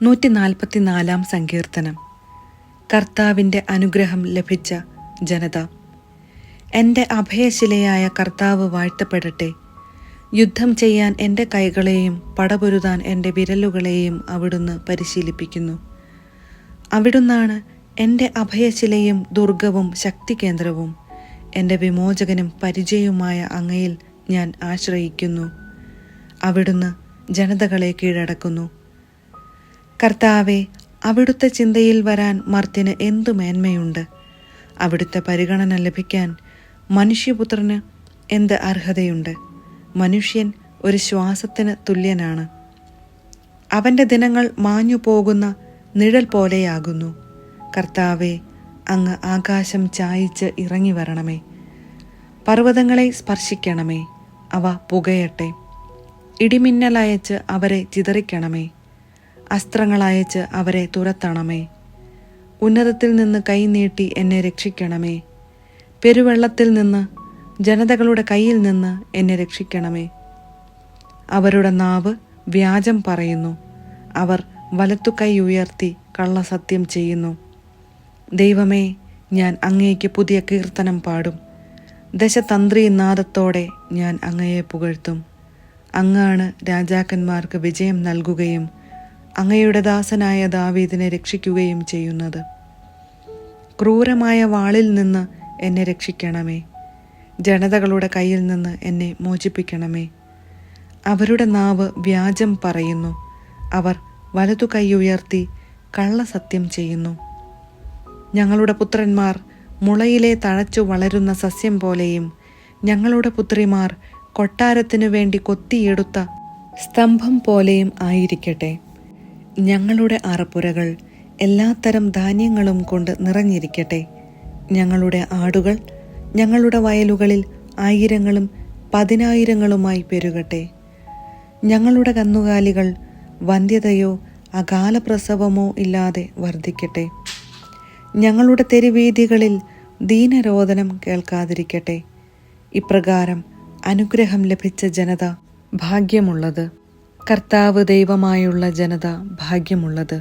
144 സങ്കീർത്തനം. കർത്താവിൻ്റെ അനുഗ്രഹം ലഭിച്ച ജനത. എൻ്റെ അഭയശിലയായ കർത്താവ് വാഴ്ത്തപ്പെടട്ടെ. യുദ്ധം ചെയ്യാൻ എൻ്റെ കൈകളെയും പടപൊരുതാൻ എൻ്റെ വിരലുകളെയും അവിടുന്ന് പരിശീലിപ്പിക്കുന്നു. അവിടുന്നാണ് എൻ്റെ അഭയശിലയും ദുർഗവും ശക്തികേന്ദ്രവും. എൻ്റെ വിമോചകനും പരിചയവുമായ അങ്ങയിൽ ഞാൻ ആശ്രയിക്കുന്നു. അവിടുന്ന് ജനതകളെ കീഴടക്കുന്നു. കർത്താവെ, അവിടുത്തെ ചിന്തയിൽ വരാൻ മർത്യന് എന്തു മേന്മയുണ്ട്? അവിടുത്തെ പരിഗണന ലഭിക്കാൻ മനുഷ്യപുത്രന് എന്ത് അർഹതയുണ്ട്? മനുഷ്യൻ ഒരു ശ്വാസത്തിന് തുല്യനാണ്. അവൻ്റെ ദിനങ്ങൾ മാഞ്ഞു പോകുന്ന നിഴൽ പോലെയാകുന്നു. കർത്താവെ, അങ്ങ് ആകാശം ചായിച്ച് ഇറങ്ങി വരണമേ. പർവ്വതങ്ങളെ സ്പർശിക്കണമേ, അവ പുകയട്ടെ. ഇടിമിന്നലയച്ച് അവരെ ചിതറിക്കണമേ. അസ്ത്രങ്ങളയച്ച് അവരെ തുരത്തണമേ. ഉന്നതത്തിൽ നിന്ന് കൈനീട്ടി എന്നെ രക്ഷിക്കണമേ. പെരുവെള്ളത്തിൽ നിന്ന്, ജനതകളുടെ കയ്യിൽ നിന്ന് എന്നെ രക്ഷിക്കണമേ. അവരുടെ നാവ് വ്യാജം പറയുന്നു. അവർ വലത്തുകൈ ഉയർത്തി കള്ളസത്യം ചെയ്യുന്നു. ദൈവമേ, ഞാൻ അങ്ങേക്ക് പുതിയ കീർത്തനം പാടും. ദശതന്ത്രി നാദത്തോടെ ഞാൻ അങ്ങയെ പുകഴ്ത്തും. അങ്ങാണ് രാജാക്കന്മാർക്ക് വിജയം നൽകുകയും അങ്ങയുടെ ദാസനായ ദാവീദിനെ രക്ഷിക്കുകയും ചെയ്യുന്നത്. ക്രൂരമായ വാളിൽ നിന്ന് എന്നെ രക്ഷിക്കണമേ. ജനതകളുടെ കയ്യിൽ നിന്ന് എന്നെ മോചിപ്പിക്കണമേ. അവരുടെ നാവ് വ്യാജം പറയുന്നു. അവർ വലതു കൈ ഉയർത്തി കള്ളസത്യം ചെയ്യുന്നു. ഞങ്ങളുടെ പുത്രന്മാർ മുളയിലെ തഴച്ചു വളരുന്ന സസ്യം പോലെയും ഞങ്ങളുടെ പുത്രിമാർ കൊട്ടാരത്തിനു വേണ്ടി കൊത്തിയെടുത്ത സ്തംഭം പോലെയും ആയിരിക്കട്ടെ. ഞങ്ങളുടെ അറപ്പുരകൾ എല്ലാത്തരം ധാന്യങ്ങളും കൊണ്ട് നിറഞ്ഞിരിക്കട്ടെ. ഞങ്ങളുടെ ആടുകൾ ഞങ്ങളുടെ വയലുകളിൽ 1000-ങ്ങളും 10,000-ങ്ങളുമായി പെരുകട്ടെ. ഞങ്ങളുടെ കന്നുകാലികൾ വന്ധ്യതയോ അകാല പ്രസവമോ ഇല്ലാതെ വർദ്ധിക്കട്ടെ. ഞങ്ങളുടെ തെരുവീഥികളിൽ ദീനരോദനം കേൾക്കാതിരിക്കട്ടെ. ഇപ്രകാരം അനുഗ്രഹം ലഭിച്ച ജനത ഭാഗ്യമുള്ളത്. കർത്താവ് ദൈവമായുള്ള ജനത ഭാഗ്യമുള്ളത്.